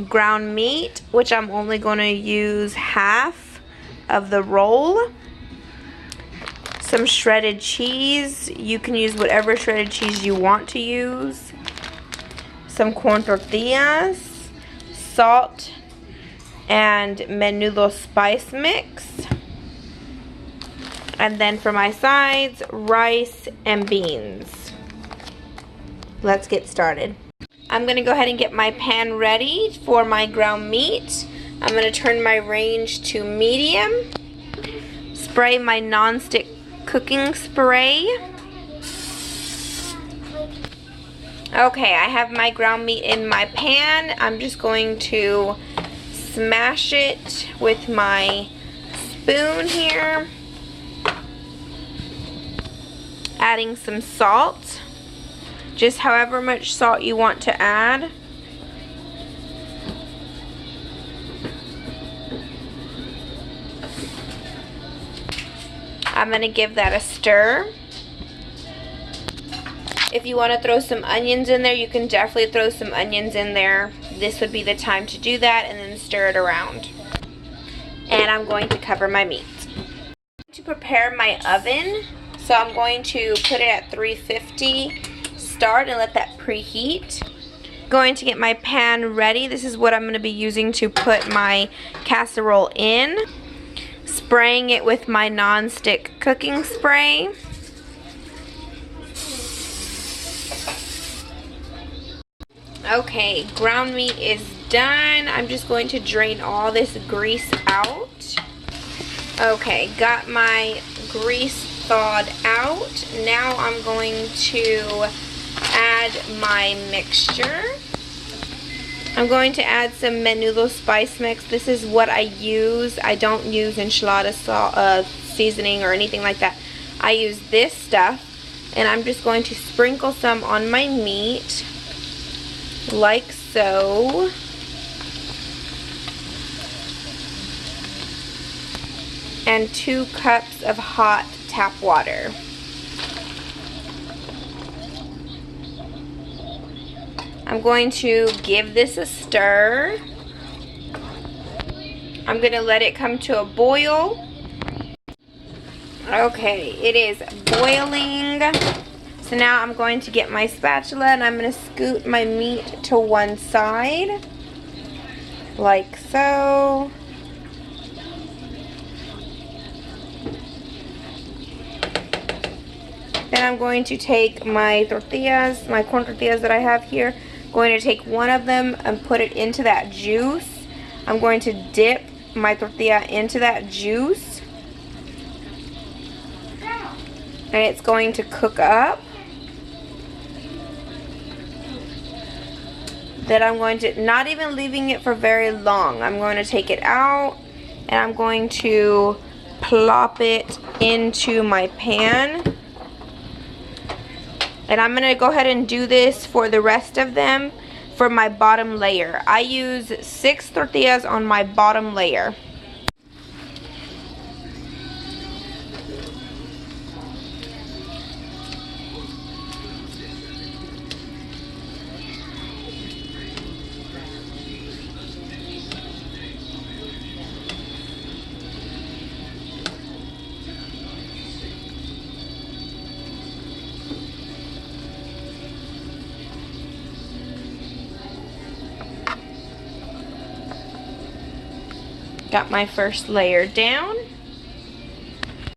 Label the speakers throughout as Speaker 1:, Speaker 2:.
Speaker 1: ground meat, which I'm only going to use half of the roll. Some shredded cheese. You can use whatever shredded cheese you want to use. Some corn tortillas, salt, and Menudo spice mix. And then for my sides, rice and beans. Let's get started. I'm going to go ahead and get my pan ready for my ground meat. I'm going to turn my range to medium. Spray my non-stick cooking spray. Okay, I have my ground meat in my pan. I'm just going to smash it with my spoon here. Adding some salt. Just however much salt you want to add. I'm going to give that a stir. If you want to throw some onions in there, you can definitely throw some onions in there. This would be the time to do that, and then stir it around. And I'm going to cover my meat. To prepare my oven, so I'm going to put it at 350. Start and let that preheat. Going to get my pan ready. This is what I'm going to be using to put my casserole in. Spraying it with my non-stick cooking spray. Okay, ground meat is done. I'm just going to drain all this grease out. Okay, got my grease thawed out. Now I'm going to add my mixture. I'm going to add some Menudo spice mix. This is what I use. I don't use enchilada seasoning or anything like that. I use this stuff, and I'm just going to sprinkle some on my meat, like so. And 2 cups of hot tap water. I'm going to give this a stir. I'm going to let it come to a boil. Okay, it is boiling. So now I'm going to get my spatula and I'm going to scoot my meat to one side, like so. Then I'm going to take my tortillas, my corn tortillas that I have here. Going to take one of them and put it into that juice. I'm going to dip my tortilla into that juice. And it's going to cook up. Then I'm going to, not even leaving it for very long, I'm going to take it out and I'm going to plop it into my pan. And I'm going to go ahead and do this for the rest of them for my bottom layer. I use 6 tortillas on my bottom layer. Got my first layer down.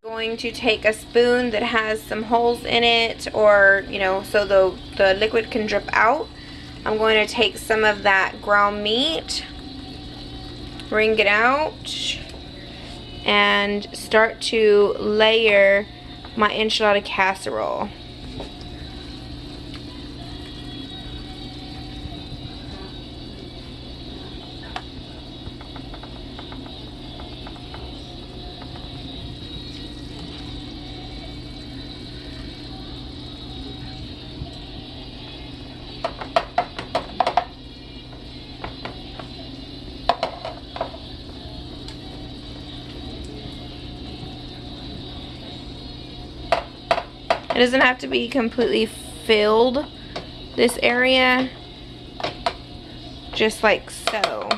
Speaker 1: Going to take a spoon that has some holes in it, or so the liquid can drip out. I'm going to take some of that ground meat, wring it out, and start to layer my enchilada casserole. It doesn't have to be completely filled, this area. just like so.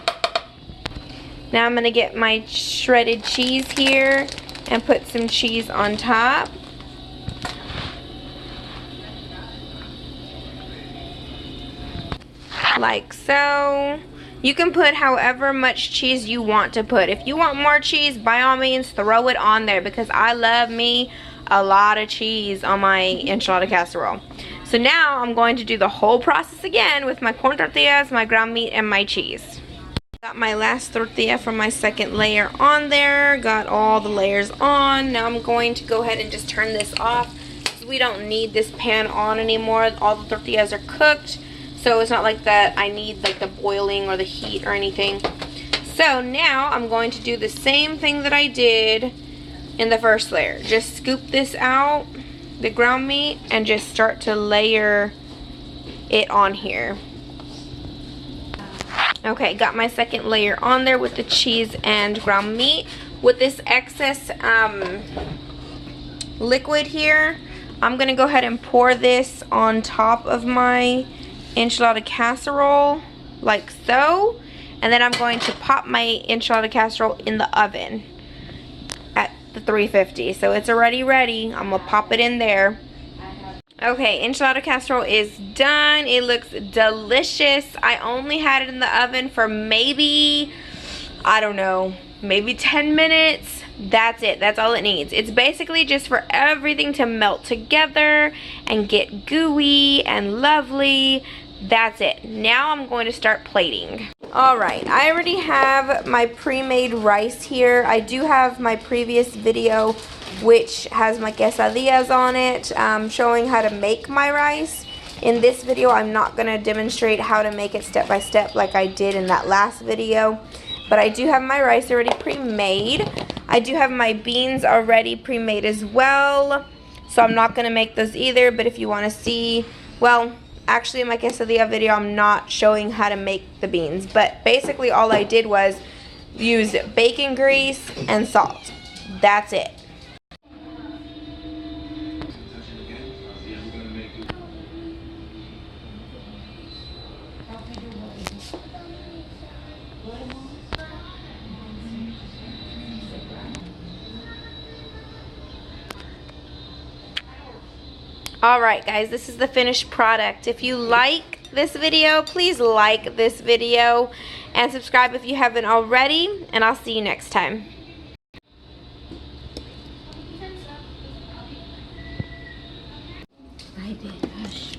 Speaker 1: Now I'm going to get my shredded cheese here and put some cheese on top. Like so. You can put however much cheese you want to put. If you want more cheese, by all means throw it on there, because I love me a lot of cheese on my enchilada casserole. So now I'm going to do the whole process again with my corn tortillas, my ground meat, and my cheese. Got my last tortilla from my second layer on there. Got all the layers on. Now I'm going to go ahead and just turn this off, because we don't need this pan on anymore. All the tortillas are cooked. So it's not like that I need like the boiling or the heat or anything. So now I'm going to do the same thing that I did in the first layer. Just scoop this out, the ground meat, and just start to layer it on here. Okay, got my second layer on there with the cheese and ground meat. With this excess liquid here, I'm going to go ahead and pour this on top of my enchilada casserole, like so. And then I'm going to pop my enchilada casserole in the oven at the 350. So it's already ready. I'm going to pop it in there. Okay, enchilada casserole is done. It looks delicious. I only had it in the oven for maybe, I don't know, maybe 10 minutes. That's it. That's all it needs. It's basically just for everything to melt together and get gooey and lovely. That's it. Now I'm going to start plating. Alright, I already have my pre-made rice here. I do have my previous video which has my quesadillas on it, showing how to make my rice. In this video, I'm not going to demonstrate how to make it step by step like I did in that last video. But I do have my rice already pre-made. I do have my beans already pre-made as well. So I'm not going to make those either. But if you want to see, well, actually in my quesadilla video, I'm not showing how to make the beans. But basically all I did was use bacon grease and salt. That's it. Alright guys, this is the finished product. If you like this video, please like this video and subscribe if you haven't already, and I'll see you next time. I did. Hush.